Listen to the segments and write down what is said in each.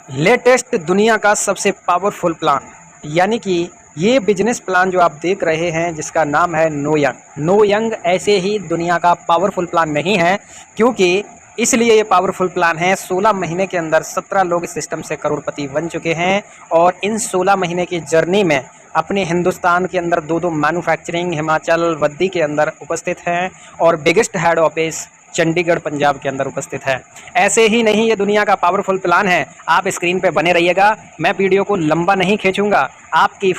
Latest दुनिया का सबसे पावरफुल प्लान यानी कि ये बिजनेस प्लान जो आप देख रहे हैं जिसका नाम है नो यंग। नो यंग ऐसे ही दुनिया का पावरफुल प्लान नहीं है, क्योंकि इसलिए ये पावरफुल प्लान है 16 महीने के अंदर 17 लोग इस सिस्टम से करोड़पति बन चुके हैं और इन 16 महीने की जर्नी में अपने हिंदुस्तान के अंदर दो मैन्युफैक्चरिंग हिमाचल वद्दी के अंदर उपस्थित हैं और biggest head office Chandigarh Punjab के अंदर उपस्थित है। ऐसे ही नहीं, ये दुनिया का पावरफुल प्लान है। आप स्क्रीन पे बने रहिएगा, मैं वीडियो को लंबा नहीं खींचूंगा। आपकी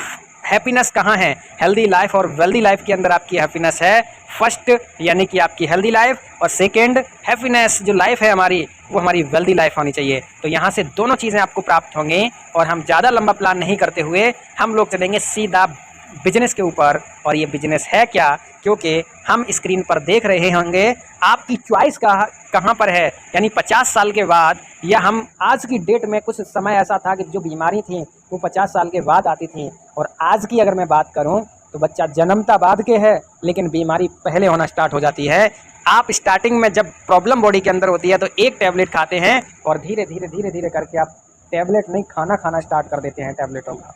हैप्पीनेस कहाँ है? हेल्दी लाइफ और वेल्दी लाइफ के अंदर आपकी हैप्पीनेस है फर्स्ट, यानी कि आपकी हेल्दी लाइफ, और सेकेंड हैप्पीनेस जो लाइफ है हमारी, वो हमारी वेल्दी लाइफ होनी चाहिए। तो यहाँ से दोनों चीज़ें आपको प्राप्त होंगी और हम ज़्यादा लंबा प्लान नहीं करते हुए हम लोग चलेंगे सीधा बिजनेस के ऊपर। और ये बिजनेस है क्या? क्योंकि हम स्क्रीन पर देख रहे होंगे आपकी चॉइस कहाँ पर है, यानी 50 साल के बाद, या हम आज की डेट में कुछ समय ऐसा था कि जो बीमारी थी वो 50 साल के बाद आती थी, और आज की अगर मैं बात करूं तो बच्चा जन्मता बाद के है लेकिन बीमारी पहले होना स्टार्ट हो जाती है। आप स्टार्टिंग में जब प्रॉब्लम बॉडी के अंदर होती है तो एक टैबलेट खाते हैं और धीरे धीरे धीरे धीरे करके आप टैबलेट नहीं खाना स्टार्ट कर देते हैं टैबलेटों का।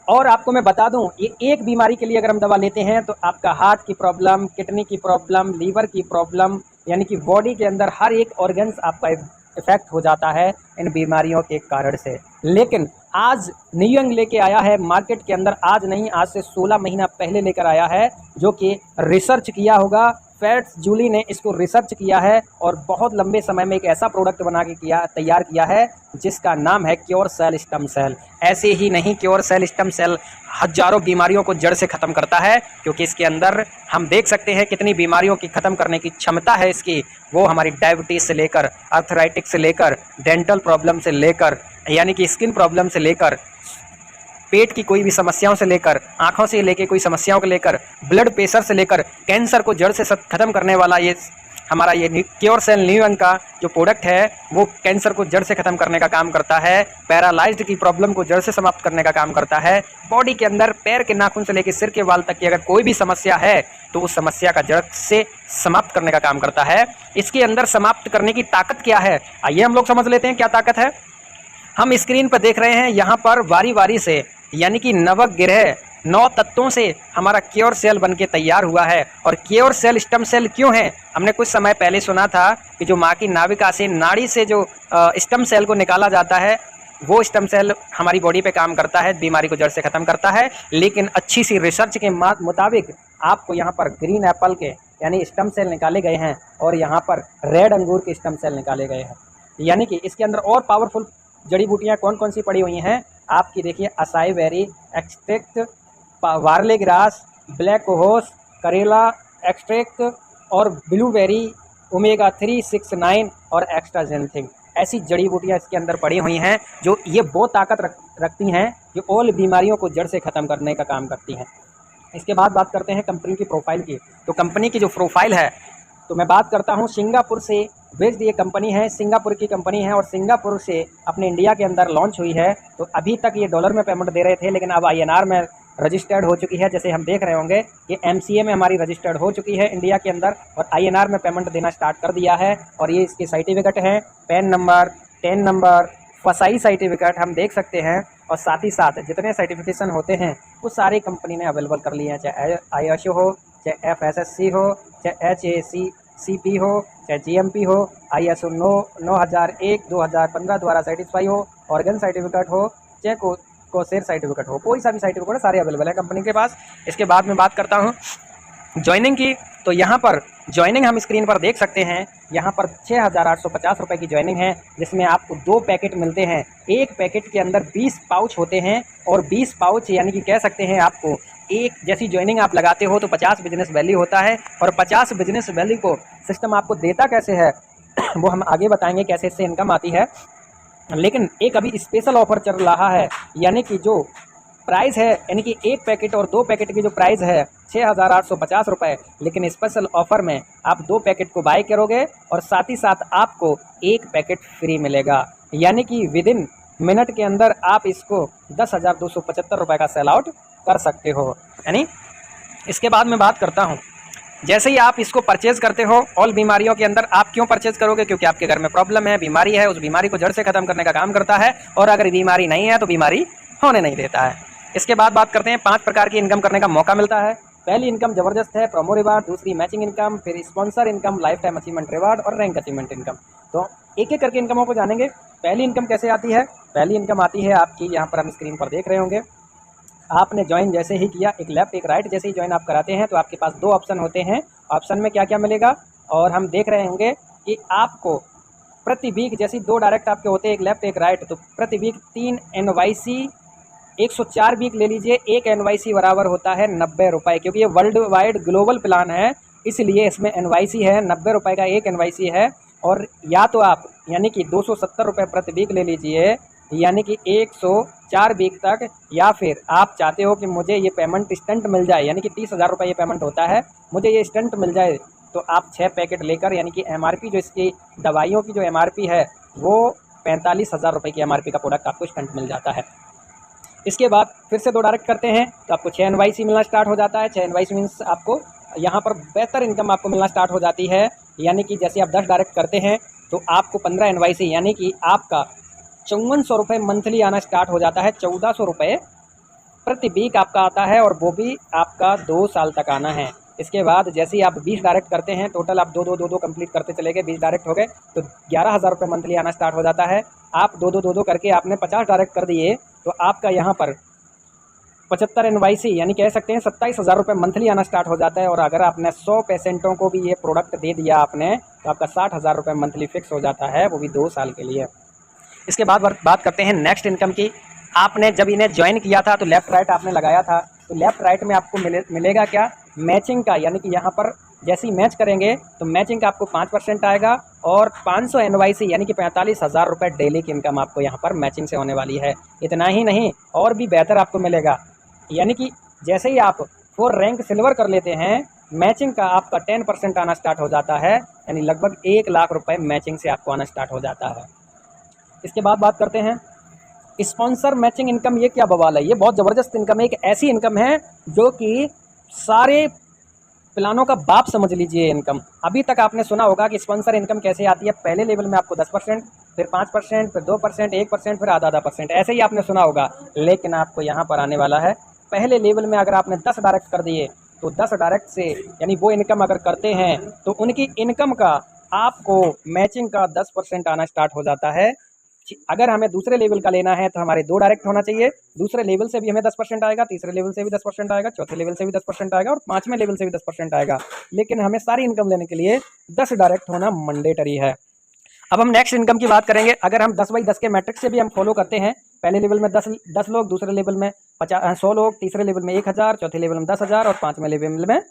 और आपको मैं बता दूं, ये एक बीमारी के लिए अगर हम दवा लेते हैं तो आपका हार्ट की प्रॉब्लम, किडनी की प्रॉब्लम, लीवर की प्रॉब्लम, यानी कि बॉडी के अंदर हर एक ऑर्गन्स आपका इफेक्ट हो जाता है इन बीमारियों के कारण से। लेकिन आज न्यू यंग लेके आया है मार्केट के अंदर, आज नहीं, आज से 16 महीना पहले लेकर आया है, जो कि रिसर्च किया होगा। फैट्स जूली ने इसको रिसर्च किया है और बहुत लंबे समय में एक ऐसा प्रोडक्ट बना के तैयार किया है जिसका नाम है क्योर सेल स्टेम सेल। ऐसे ही नहीं, क्योर सेल स्टेम सेल हजारों बीमारियों को जड़ से ख़त्म करता है, क्योंकि इसके अंदर हम देख सकते हैं कितनी बीमारियों की ख़त्म करने की क्षमता है इसकी। वो हमारी डायबिटीज़ से लेकर, आर्थराइटिस से लेकर, डेंटल प्रॉब्लम से लेकर, यानी कि स्किन प्रॉब्लम से लेकर, पेट की कोई भी समस्याओं से लेकर, आंखों से लेकर कोई समस्याओं को लेकर, ब्लड प्रेशर से लेकर, कैंसर को जड़ से ख़त्म करने वाला ये हमारा ये क्योर सेल न्यू यंग का जो प्रोडक्ट है वो कैंसर को जड़ से ख़त्म करने का काम करता है। पैरालाइज्ड की प्रॉब्लम को जड़ से समाप्त करने का काम करता है। बॉडी के अंदर पैर के नाखून से लेकर सिर के बाल तक की अगर कोई भी समस्या है तो उस समस्या का जड़ से समाप्त करने का काम करता है। इसके अंदर समाप्त करने की ताकत क्या है, आइए हम लोग समझ लेते हैं क्या ताकत है। हम स्क्रीन पर देख रहे हैं यहाँ पर वारी वारी से, यानी कि नवग्रह 9 तत्वों से हमारा क्योर सेल बन के तैयार हुआ है। और क्योर सेल स्टेम सेल क्यों है? हमने कुछ समय पहले सुना था कि जो माँ की नाभिका से, नाड़ी से जो स्टेम सेल को निकाला जाता है, वो स्टेम सेल हमारी बॉडी पे काम करता है, बीमारी को जड़ से ख़त्म करता है। लेकिन अच्छी सी रिसर्च के मुताबिक आपको यहाँ पर ग्रीन एप्पल के यानी स्टेम सेल निकाले गए हैं और यहाँ पर रेड अंगूर के स्टेम सेल निकाले गए हैं। यानी कि इसके अंदर और पावरफुल जड़ी बूटियाँ कौन कौन सी पड़ी हुई हैं आपकी देखिए, असाई बेरी एक्सट्रैक्ट, वार्ले ग्रास, ब्लैक होस, करेला एक्सट्रैक्ट और ब्लूबेरी, ओमेगा 3, 6, 9 और एक्स्ट्रा जेंथिंग। ऐसी जड़ी बूटियाँ इसके अंदर पड़ी हुई हैं जो ये वो ताकत रखती हैं जो ऑल बीमारियों को जड़ से ख़त्म करने का काम करती हैं। इसके बाद बात करते हैं कंपनी की प्रोफाइल की। तो कंपनी की जो प्रोफाइल है, तो मैं बात करता हूँ सिंगापुर से बेस्ड ये कंपनी है, सिंगापुर की कंपनी है और सिंगापुर से अपने इंडिया के अंदर लॉन्च हुई है। तो अभी तक ये डॉलर में पेमेंट दे रहे थे, लेकिन अब INR में रजिस्टर्ड हो चुकी है। जैसे हम देख रहे होंगे ये MCA में हमारी रजिस्टर्ड हो चुकी है इंडिया के अंदर और INR में पेमेंट देना स्टार्ट कर दिया है। और ये इसके सर्टिफिकेट हैं, पैन नंबर, टेन नंबर, फसाई सर्टिफिकेट हम देख सकते हैं। और साथ ही साथ जितने सर्टिफिकेशन होते हैं वो सारी कंपनी ने अवेलेबल कर लिए हैं, चाहे ISO हो, चाहे FSSC हो, चाहे HACCP हो, चाहे GMP हो, ISO 9001 2015 द्वारा सर्टिफाई हो, ऑर्गन सर्टिफिकेट हो, चाहे कोसेर सर्टिफिकेट हो, कोई सा भी सर्टिफिकेट सारे अवेलेबल है कंपनी के पास। इसके बाद में बात करता हूँ ज्वाइनिंग की। तो यहाँ पर ज्वाइनिंग हम स्क्रीन पर देख सकते हैं, यहाँ पर 6,850 रुपये की ज्वाइनिंग है, जिसमें आपको 2 पैकेट मिलते हैं। एक पैकेट के अंदर 20 पाउच होते हैं और 20 पाउच यानी कि कह सकते हैं आपको एक जैसी ज्वाइनिंग आप लगाते हो तो 50 बिजनेस वैल्यू होता है। और 50 बिजनेस वैल्यू को सिस्टम आपको देता कैसे है वो हम आगे बताएंगे कैसे इससे इनकम आती है। लेकिन एक अभी स्पेशल ऑफर चल रहा है, यानी कि जो प्राइस है, यानी कि एक पैकेट और 2 पैकेट की जो प्राइस है 6,850 रुपये, लेकिन स्पेशल ऑफर में आप 2 पैकेट को बाय करोगे और साथ ही साथ आपको 1 पैकेट फ्री मिलेगा। यानी कि विदिन मिनट के अंदर आप इसको 10,275 रुपये का सेल आउट कर सकते हो। यानी इसके बाद मैं बात करता हूँ जैसे ही आप इसको परचेज करते हो, ऑल बीमारियों के अंदर आप क्यों परचेज करोगे? क्योंकि आपके घर में प्रॉब्लम है, बीमारी है, उस बीमारी को जड़ से खत्म करने का काम करता है। और अगर बीमारी नहीं है तो बीमारी होने नहीं देता है। इसके बाद बात करते हैं 5 प्रकार की इनकम करने का मौका मिलता है। पहली इनकम जबरदस्त है, प्रोमो रिवार्ड। दूसरी मैचिंग इनकम, फिर sponsor income, life time achievement reward और रैंक अचीवमेंट इनकम। तो एक एक करके इनकमों को जानेंगे। पहली इनकम कैसे आती है? पहली इनकम आती है आपकी, यहाँ पर हम स्क्रीन पर देख रहे होंगे। आपने ज्वाइन जैसे ही किया, एक लेफ्ट एक राइट जैसे ही ज्वाइन आप कराते हैं तो आपके पास 2 ऑप्शन होते हैं। ऑप्शन में क्या क्या मिलेगा और हम देख रहे होंगे कि आपको प्रति वीक, जैसे 2 डायरेक्ट आपके होते हैं, एक लेफ्ट एक राइट, तो प्रति वीक 3 NYC, 104 वीक ले लीजिए, 1 NYC बराबर होता है 90 रुपये। क्योंकि ये वर्ल्ड वाइड ग्लोबल प्लान है, इसलिए इसमें NYC है, 90 रुपये का 1 NYC है। और या तो आप यानी कि 270 रुपये प्रति वीक ले लीजिए, यानी कि 104 वीक तक। या फिर आप चाहते हो कि मुझे ये पेमेंट स्टंट मिल जाए, यानी कि 30,000 रुपये ये पेमेंट होता है, मुझे ये स्टंट मिल जाए, तो आप 6 पैकेट लेकर, यानी कि MRP जो इसकी दवाइयों की जो MRP है वो 45,000 रुपये की MRP का प्रोडक्ट आपको स्टंट मिल जाता है। इसके बाद फिर से 2 डायरेक्ट करते हैं तो आपको 6 NYC मिलना स्टार्ट हो जाता है। 6 NYC मीन्स आपको यहाँ पर बेहतर इनकम आपको मिलना स्टार्ट हो जाती है। यानी कि जैसे आप 10 डायरेक्ट करते हैं तो आपको 15 NYC, यानी कि आपका 5400 रुपये मंथली आना स्टार्ट हो जाता है। 1400 रुपये प्रति वीक आपका आता है और वो भी आपका 2 साल तक आना है। इसके बाद जैसे ही आप 20 डायरेक्ट करते हैं, टोटल आप 2 कंप्लीट करते चले गए, 20 डायरेक्ट हो गए तो 11,000 रुपये मंथली आना स्टार्ट हो जाता है। आप 2 करके आपने 50 डायरेक्ट कर दिए तो आपका यहाँ पर 75 NYC, यानी कह सकते हैं 27,000 रुपये मंथली आना स्टार्ट हो जाता है। और अगर आपने 100 पेशेंटों को भी ये प्रोडक्ट दे दिया आपने, तो आपका 60,000 रुपये मंथली फिक्स हो जाता है, वो भी 2 साल के लिए। इसके बाद बात करते हैं नेक्स्ट इनकम की। आपने जब इन्हें ज्वाइन किया था तो लेफ़्ट राइट आपने लगाया था, तो लेफ़्ट राइट में आपको मिलेगा क्या? मैचिंग का, यानी कि यहाँ पर जैसे ही मैच करेंगे तो मैचिंग का आपको 5% आएगा और 500 NYC, यानी कि 45,000 रुपये डेली की इनकम आपको यहाँ पर मैचिंग से होने वाली है। इतना ही नहीं, और भी बेहतर आपको मिलेगा। यानी कि जैसे ही आप 4 रैंक सिल्वर कर लेते हैं, मैचिंग का आपका 10% आना स्टार्ट हो जाता है, यानी लगभग 1 लाख रुपये मैचिंग से आपको आना स्टार्ट हो जाता है। इसके बाद बात करते हैं स्पॉन्सर मैचिंग इनकम। ये क्या बवाल है? ये बहुत ज़बरदस्त इनकम है। एक ऐसी इनकम है जो कि सारे प्लानों का बाप समझ लीजिए इनकम। अभी तक आपने सुना होगा कि स्पॉन्सर इनकम कैसे आती है। पहले लेवल में आपको 10%, फिर 5%, फिर 2%, 1%, फिर आधा %, ऐसे ही आपने सुना होगा। लेकिन आपको यहाँ पर आने वाला है, पहले लेवल में अगर आपने 10 डायरेक्ट कर दिए तो 10 डायरेक्ट से, यानी वो इनकम अगर करते हैं तो उनकी इनकम का आपको मैचिंग का 10% आना स्टार्ट हो जाता है। अगर हमें दूसरे लेवल का लेना है तो हमारे 2 डायरेक्ट होना चाहिए, दूसरे लेवल से भी हमें 10% आएगा, तीसरे लेवल से भी 10% आएगा, चौथे लेवल से भी 10% आएगा और 5वें लेवल से भी 10% आएगा। लेकिन हमें सारी इनकम लेने के लिए 10 डायरेक्ट होना मैंडेटरी है। अब हम नेक्स्ट इनकम की बात करेंगे। अगर हम 10/10 के मैट्रिक्स से भी हम फॉलो करते हैं, पहले लेवल में 10 लोग, दूसरे लेवल में 100 लोग, तीसरे लेवल में 1000, चौथे लेवल में 10,000 और 5वें लेवल में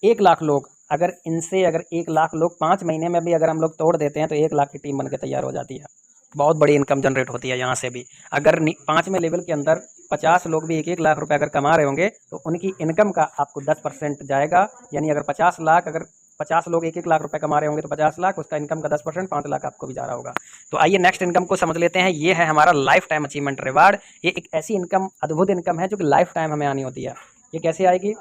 1 लाख लोग। अगर 1 लाख लोग 5 महीने में भी अगर हम लोग तोड़ देते हैं तो 1 लाख की टीम बनकर तैयार हो जाती है। बहुत बड़ी इनकम जनरेट होती है यहाँ से भी। अगर 5वें लेवल के अंदर 50 लोग भी 1-1 लाख रुपए अगर कमा रहे होंगे तो उनकी इनकम का आपको 10% जाएगा। यानी अगर 50 लोग 1-1 लाख रुपए कमा रहे होंगे तो 50 लाख, उसका इनकम का 10% 5 लाख आपको भी जा रहा होगा। तो आइए नेक्स्ट इनकम को समझ लेते हैं। ये है हमारा लाइफ टाइम अचीवमेंट रिवार्ड। ये एक ऐसी इनकम, अद्भुत इनकम है जो कि लाइफ टाइम हमें आनी होती है। ये कैसे आएगी?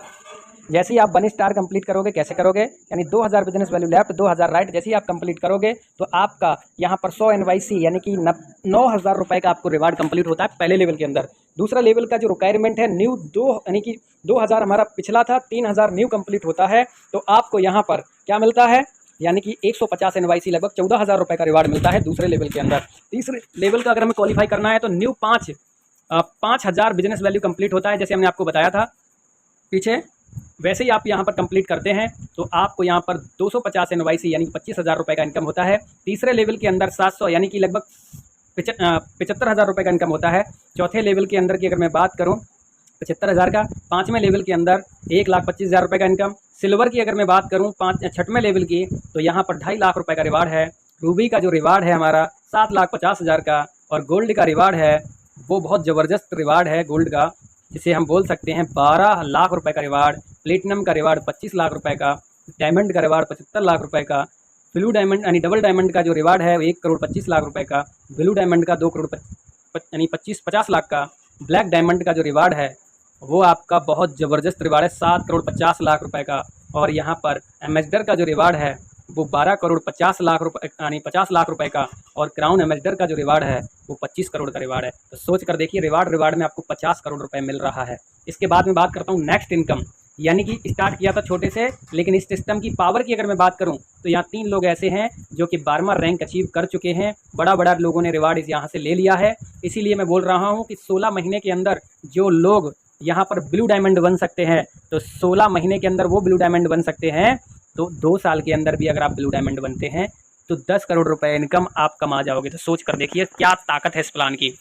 जैसे ही आप 1 स्टार कंप्लीट करोगे, कैसे करोगे? यानी 2000 बिजनेस वैल्यू लेफ्ट, 2000 राइट, जैसे ही आप कंप्लीट करोगे तो आपका यहाँ पर 100 NYC, यानी कि 9,000 रुपये का आपको रिवार्ड कंप्लीट होता है पहले लेवल के अंदर। दूसरा लेवल का जो रिक्वायरमेंट है न्यू 2, यानी कि 2000 हमारा पिछला था, 3000 न्यू कंप्लीट होता है तो आपको यहाँ पर क्या मिलता है? यानी कि 150 NYC, लगभग 14,000 रुपये का रिवार्ड मिलता है दूसरे लेवल के अंदर। तीसरे लेवल का अगर हमें क्वालिफाई करना है तो न्यू 5,000 बिजनेस वैल्यू कंप्लीट होता है, जैसे हमने आपको बताया था पीछे। वैसे ही आप यहाँ पर कंप्लीट करते हैं तो आपको यहाँ पर 250 NYC, यानी 25,000 रुपये का इनकम होता है। तीसरे लेवल के अंदर 700, यानी कि लगभग 75,000 रुपये का इनकम होता है। चौथे लेवल के अंदर की अगर मैं बात करूँ 75,000 का। 5वें लेवल के अंदर 1,25,000 रुपये का इनकम। सिल्वर की अगर मैं बात करूँ 6वें लेवल की तो यहाँ पर 2.5 लाख रुपये का रिवार्ड है। रूबी का जो रिवार्ड है हमारा 7,50,000 का। और गोल्ड का रिवार्ड है वो बहुत ज़बरदस्त रिवार्ड है गोल्ड का, जिसे हम बोल सकते हैं 12 लाख रुपए का रिवार्ड। प्लेटिनम का रिवार्ड 25 लाख रुपए का। डायमंड का रिवार्ड 75 लाख रुपए का। ब्लू डायमंड यानी डबल डायमंड का जो रिवार्ड है 1,25 लाख रुपए का। ब्लू डायमंड का 2 करोड़ यानी 50 लाख का। ब्लैक डायमंड का जो रिवार्ड है वो आपका बहुत ज़बरदस्त रिवार्ड है, 7,50,00,000 रुपए का। और यहाँ पर एम्बेसडर का जो रिवार्ड है वो 12,50,00,000 रुपए यानी 50 लाख रुपए का। और क्राउन एम्बेसडर का जो रिवार्ड है वो 25 करोड़ का रिवार्ड है। तो सोच कर देखिए, रिवार्ड में आपको 50 करोड़ रुपए मिल रहा है। इसके बाद में बात करता हूँ नेक्स्ट इनकम, यानी कि स्टार्ट किया था छोटे से, लेकिन इस सिस्टम की पावर की अगर मैं बात करूं तो यहाँ 3 लोग ऐसे हैं जो कि 12वां रैंक अचीव कर चुके हैं। बड़ा लोगों ने रिवार्ड इस यहाँ से ले लिया है। इसीलिए मैं बोल रहा हूँ कि 16 महीने के अंदर जो लोग यहाँ पर ब्लू डायमंड बन सकते हैं, तो 16 महीने के अंदर वो ब्लू डायमंड बन सकते हैं। तो 2 साल के अंदर भी अगर आप ब्लू डायमंड बनते हैं तो 10 करोड़ रुपए इनकम आप कमा जाओगे। तो सोच कर देखिए क्या ताकत है इस प्लान की।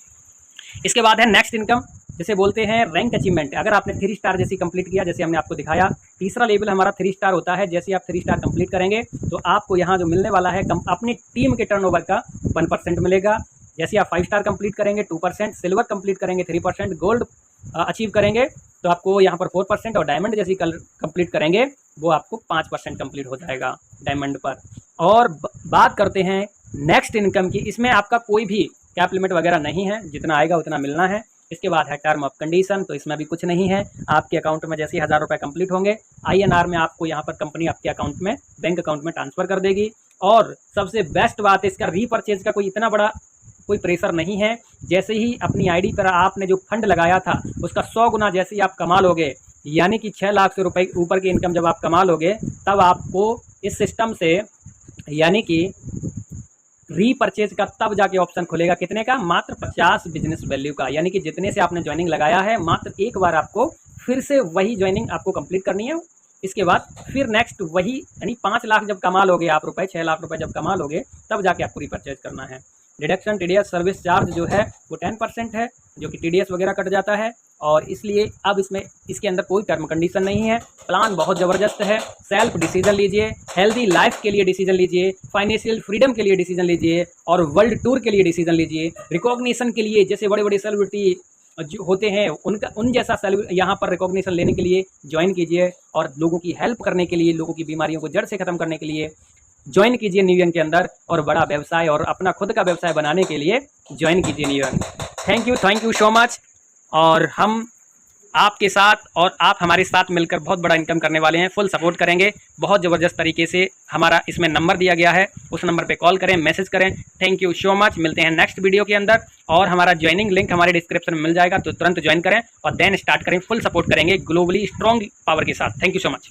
इसके बाद है नेक्स्ट इनकम, जैसे बोलते हैं रैंक अचीवमेंट। अगर आपने 3 स्टार जैसी कंप्लीट किया, जैसे हमने आपको दिखाया, तीसरा लेवल हमारा 3 स्टार होता है। जैसे आप 3 स्टार कंप्लीट करेंगे तो आपको यहाँ जो मिलने वाला है अपनी टीम के टर्नओवर का 1% मिलेगा। जैसे आप 5 स्टार कंप्लीट करेंगे 2%, सिल्वर कंप्लीट करेंगे 3%, गोल्ड अचीव करेंगे तो आपको यहाँ पर 4%, और डायमंड जैसी कंप्लीट करेंगे वो आपको 5% कंप्लीट हो जाएगा डायमंड पर। और बात करते हैं नेक्स्ट इनकम की। इसमें आपका कोई भी कैप लिमिट वगैरह नहीं है, जितना आएगा उतना मिलना है। इसके बाद है टर्म ऑफ कंडीशन, तो इसमें भी कुछ नहीं है। आपके अकाउंट में जैसे 1000 रुपये कंप्लीट होंगे, INR में आपको यहाँ पर कंपनी आपके अकाउंट में, बैंक अकाउंट में ट्रांसफ़र कर देगी। और सबसे बेस्ट बात है, इसका रीपरचेज का कोई इतना बड़ा कोई प्रेशर नहीं है। जैसे ही अपनी आईडी पर आपने जो फंड लगाया था उसका 100 गुना जैसे ही आप कमा लोगे, यानी कि 6 लाख से रुपये ऊपर की इनकम जब आप कमा लोगे, तब आपको इस सिस्टम से यानी कि रीपरचेज का तब जाके ऑप्शन खुलेगा। कितने का? मात्र 50 बिजनेस वैल्यू का। यानी कि जितने से आपने ज्वाइनिंग लगाया है, मात्र एक बार आपको फिर से वही ज्वाइनिंग आपको कंप्लीट करनी है। इसके बाद फिर नेक्स्ट वही, यानी 5 लाख जब कमा लोगे आप रुपए, 6 लाख रुपए जब कमा लोगे, तब जाके आपको रीपरचेज करना है। डिडक्शन TDS सर्विस चार्ज जो है वो 10% है, जो कि TDS वगैरह कट जाता है। और इसलिए अब इसके अंदर कोई टर्म कंडीशन नहीं है। प्लान बहुत ज़बरदस्त है। सेल्फ डिसीजन लीजिए, हेल्दी लाइफ के लिए डिसीजन लीजिए, फाइनेंशियल फ्रीडम के लिए डिसीजन लीजिए, और वर्ल्ड टूर के लिए डिसीजन लीजिए। रिकॉग्निशन के लिए, जैसे बड़े बड़े सेलिब्रिटी जो होते हैं उन जैसा यहाँ पर रिकॉग्निशन लेने के लिए ज्वाइन कीजिए, और लोगों की हेल्प करने के लिए, लोगों की बीमारियों को जड़ से ख़त्म करने के लिए ज्वाइन कीजिए न्यूयॉर्क के अंदर, और बड़ा व्यवसाय और अपना खुद का व्यवसाय बनाने के लिए ज्वाइन कीजिए New York. Thank you so much. और हम आपके साथ और आप हमारे साथ मिलकर बहुत बड़ा इनकम करने वाले हैं। फुल सपोर्ट करेंगे बहुत ज़बरदस्त तरीके से। हमारा इसमें नंबर दिया गया है, उस नंबर पे कॉल करें, मैसेज करें। Thank you so much. मिलते हैं नेक्स्ट वीडियो के अंदर, और हमारा ज्वाइनिंग लिंक हमारे डिस्क्रिप्शन में मिल जाएगा, तो तुरंत ज्वाइन करें और देन स्टार्ट करें। फुल सपोर्ट करेंगे ग्लोबली स्ट्रॉन्ग पावर के साथ। Thank you so much.